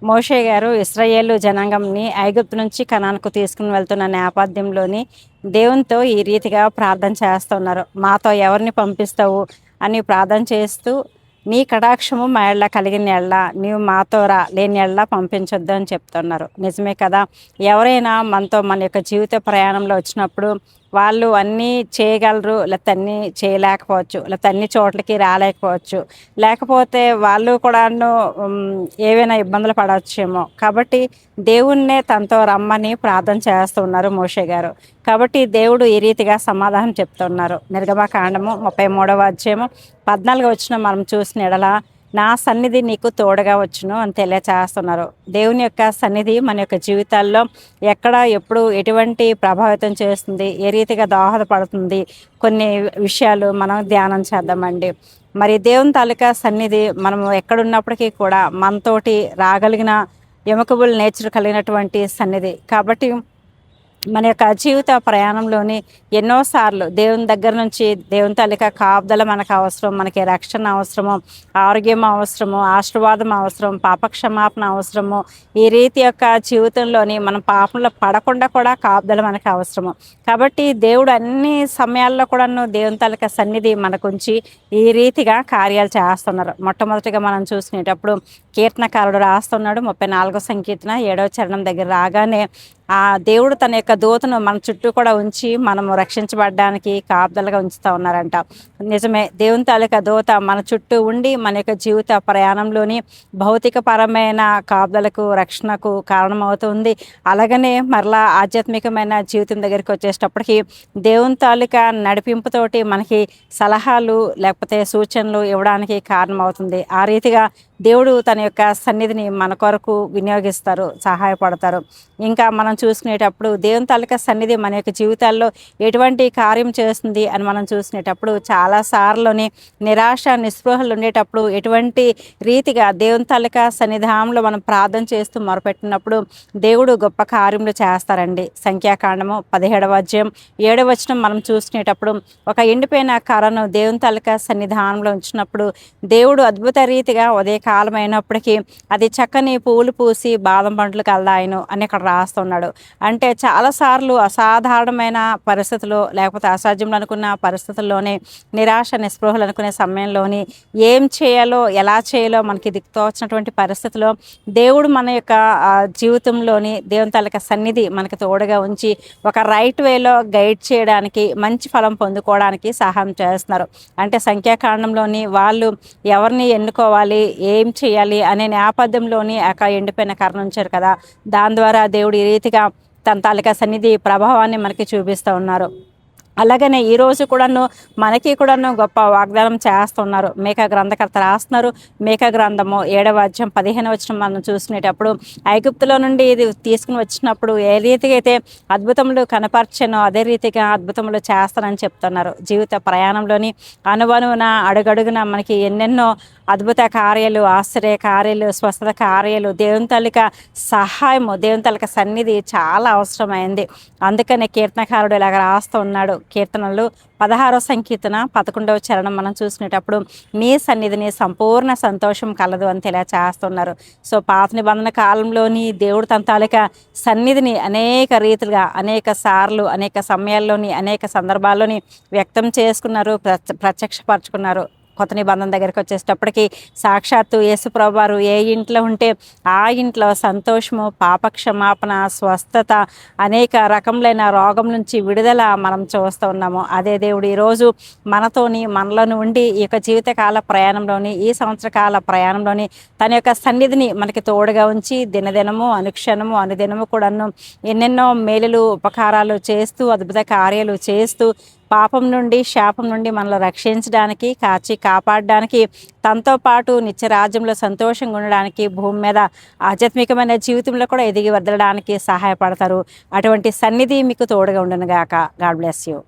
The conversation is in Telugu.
మోషే గారు ఇశ్రాయేలు జనాంగంని ఐగుప్తు నుంచి కనానుకు తీసుకుని వెళ్తున్న నేపథ్యంలోని దేవునితో ఈ రీతిగా ప్రార్థన చేస్తున్నారు. మాతో ఎవరిని పంపిస్తావు అని ప్రార్థన చేస్తూ, నీ కటాక్షము మా ఎడల కలిగిన ఎడల నీవు మాతో రా, లేని ఎడల పంపించొద్దు అని చెప్తున్నారు. నిజమే కదా. ఎవరైనా మనతో మన యొక్క జీవిత ప్రయాణంలో వచ్చినప్పుడు వాళ్ళు అన్నీ చేయగలరు, లేకపోతే అన్నీ చేయలేకపోవచ్చు, లేకపోతే అన్ని చోట్లకి రాలేకపోవచ్చు, లేకపోతే వాళ్ళు కూడాను ఏవైనా ఇబ్బందులు పడవచ్చేమో. కాబట్టి దేవుణ్ణే తనతో రమ్మని ప్రార్థన చేస్తున్నారు మోషే గారు. కాబట్టి దేవుడు ఈ రీతిగా సమాధానం చెప్తున్నారు. నిర్గమకాండము 33వ అధ్యాయము 14వ వచనం మనం చూసిన ఎడల, నా సన్నిధి నీకు తోడుగా వచ్చును అని తెలియచేస్తున్నారు. దేవుని యొక్క సన్నిధి మన యొక్క జీవితాల్లో ఎక్కడ, ఎప్పుడు, ఎటువంటి ప్రభావితం చేస్తుంది, ఏ రీతిగా దోహదపడుతుంది, కొన్ని విషయాలు మనం ధ్యానం చేద్దామండి. మరి దేవుని తాలూకా సన్నిధి మనము ఎక్కడున్నప్పటికీ కూడా మనతోటి రాగలిగిన ఎముకబుల్ నేచర్ కలిగినటువంటి సన్నిధి. కాబట్టి మన యొక్క జీవిత ప్రయాణంలోని ఎన్నోసార్లు దేవుని దగ్గర నుంచి దేవుని తాలూకా కాపుదల మనకు అవసరం, మనకి రక్షణ అవసరము, ఆరోగ్యం అవసరము, ఆశీర్వాదం అవసరం, పాపక్షమాపణ అవసరము. ఈ రీతి యొక్క జీవితంలోని మనం పాపంలో పడకుండా కూడా కాపుదల మనకు అవసరము. కాబట్టి దేవుడు అన్ని సమయాల్లో కూడాను దేవుని తాలూకా సన్నిధి మనకుంచి ఈ రీతిగా కార్యాలు చేస్తున్నారు. మొట్టమొదటిగా మనం చూసుకునేటప్పుడు కీర్తనకారుడు రాస్తున్నాడు 34వ సంకీర్తన 7వ చరణం దగ్గర రాగానే, ఆ దేవుడు తన యొక్క దూతను మన చుట్టూ కూడా ఉంచి మనము రక్షించబడడానికి కాపుదలుగా ఉంచుతూ ఉన్నారంట. నిజమే, దేవుని తాలూకా దూత మన చుట్టూ ఉండి మన యొక్క జీవిత ప్రయాణంలోని భౌతికపరమైన కాపుదలకు, రక్షణకు కారణమవుతుంది. అలాగనే మరలా ఆధ్యాత్మికమైన జీవితం దగ్గరికి వచ్చేటప్పటికి దేవుని తాలూకా నడిపింపుతోటి మనకి సలహాలు లేకపోతే సూచనలు ఇవ్వడానికి కారణమవుతుంది. ఆ రీతిగా దేవుడు తన యొక్క సన్నిధిని మన కొరకు వినియోగిస్తారు, సహాయపడతారు. ఇంకా మనం చూసుకునేటప్పుడు దేవుని తాలూకా సన్నిధి మన యొక్క జీవితాల్లో ఎటువంటి కార్యం చేస్తుంది అని మనం చూసుకునేటప్పుడు చాలాసార్లుని నిరాశ నిస్పృహలు ఉండేటప్పుడు ఎటువంటి రీతిగా దేవుని తాలూకా సన్నిధానంలో మనం ప్రార్థన చేస్తూ మొరపెట్టినప్పుడు దేవుడు గొప్ప కార్యములు చేస్తారండి. సంఖ్యాకాండము 17వ అధ్యాయం 7వ వచనం మనం చూసుకునేటప్పుడు, ఒక ఎండిపోయిన కర్రను దేవుని తాలూకా సన్నిధానంలో ఉంచినప్పుడు దేవుడు అద్భుత రీతిగా ఉదయ కాలమైనప్పటికీ అది చక్కని పూలు పూసి బాదం పండ్లు కలదాయను అని ఇక్కడ రాస్తున్నాడు. అంటే చాలాసార్లు అసాధారణమైన పరిస్థితులు లేకపోతే అసాధ్యంలో అనుకున్న పరిస్థితుల్లోనే, నిరాశ నిస్పృహలు అనుకునే సమయంలోని ఏం చేయాలో ఎలా చేయాలో మనకి దిక్కుతోచినటువంటి పరిస్థితిలో దేవుడు మన యొక్క జీవితంలోని దేవుని తాలూకా సన్నిధి మనకి తోడుగా ఉంచి ఒక రైట్ వేలో గైడ్ చేయడానికి, మంచి ఫలం పొందుకోవడానికి సహాయం చేస్తున్నారు. అంటే సంఖ్యాకాండంలోని వాళ్ళు ఎవరిని ఎన్నుకోవాలి, ఏం చేయాలి అనే నేపథ్యంలోని ఆ ఎండిపోయిన కర్ర ఉంచారు కదా. దాని ద్వారా దేవుడు ఈ రీతిగా తన తాలూకా సన్నిధి ప్రభావాన్ని మనకి చూపిస్తూ ఉన్నారు. అలాగనే ఈరోజు కూడాను మనకి కూడాను గొప్ప వాగ్దానం చేస్తున్నారు. మేకా గ్రంథకర్త రాస్తున్నారు. మేకా గ్రంథము 7వ అధ్యాయం 15వ వచనం మనం చూసుకునేటప్పుడు, ఐగుప్తులో నుండి ఇది తీసుకుని వచ్చినప్పుడు ఏ రీతిగా అయితే అద్భుతములు కనపరచనో అదే రీతిగా అద్భుతములు చేస్తానని చెప్తున్నారు. జీవిత ప్రయాణంలోని అనువనువున అడుగడుగున మనకి ఎన్నెన్నో అద్భుత కార్యాలు, ఆశ్చర్య కార్యాలు, స్వస్థత కార్యాలు, దేవుని తాలూకా సహాయము, దేవుని తాలూకా సన్నిధి చాలా అవసరమైంది. అందుకనే కీర్తనకారుడు ఇలాగ రాస్తూ ఉన్నాడు. కీర్తనలు 16వ సంకీర్తన 11వ చరణం మనం చూసినప్పుడు, నీ సన్నిధిని సంపూర్ణ సంతోషం కలదు అని తెలియచేస్తున్నారు. సో పాత నిబంధన కాలంలోని దేవుడు తన తాలూకా సన్నిధిని అనేక రీతిగా, అనేక సార్లు, అనేక సమయాల్లోని, అనేక సందర్భాల్లోని వ్యక్తం చేసుకున్నారు, ప్రత్యక్షపరచుకున్నారు. కొత్త నిబంధన దగ్గరికి వచ్చేటప్పటికి సాక్షాత్తు యేసుప్రభువు వారు ఏ ఇంట్లో ఉంటే ఆ ఇంట్లో సంతోషము, పాపక్షమాపణ, స్వస్థత, అనేక రకములైన రోగం నుంచి విడుదల మనం చూస్తూ ఉన్నాము. అదే దేవుడు ఈరోజు మనతోని, మనలోని ఉండి ఈ యొక్క జీవితకాల ప్రయాణంలోని, ఈ సంవత్సరకాల ప్రయాణంలోని తన యొక్క సన్నిధిని మనకి తోడుగా ఉంచి దినదినము, అనుక్షణము, అనుదినము కూడాను ఎన్నెన్నో మేలులు, ఉపకారాలు చేస్తూ, అద్భుత కార్యాలు చేస్తూ, పాపం నుండి, శాపం నుండి మనల్ని రక్షించడానికి, కాచి కాపాడడానికి, తనతో పాటు నిత్యరాజ్యంలో సంతోషంగా ఉండడానికి, భూమి మీద ఆధ్యాత్మికమైన జీవితంలో కూడా ఎదిగి వదలడానికి సహాయపడతారు. అటువంటి సన్నిధి మీకు తోడుగా ఉండను గాక. God bless you.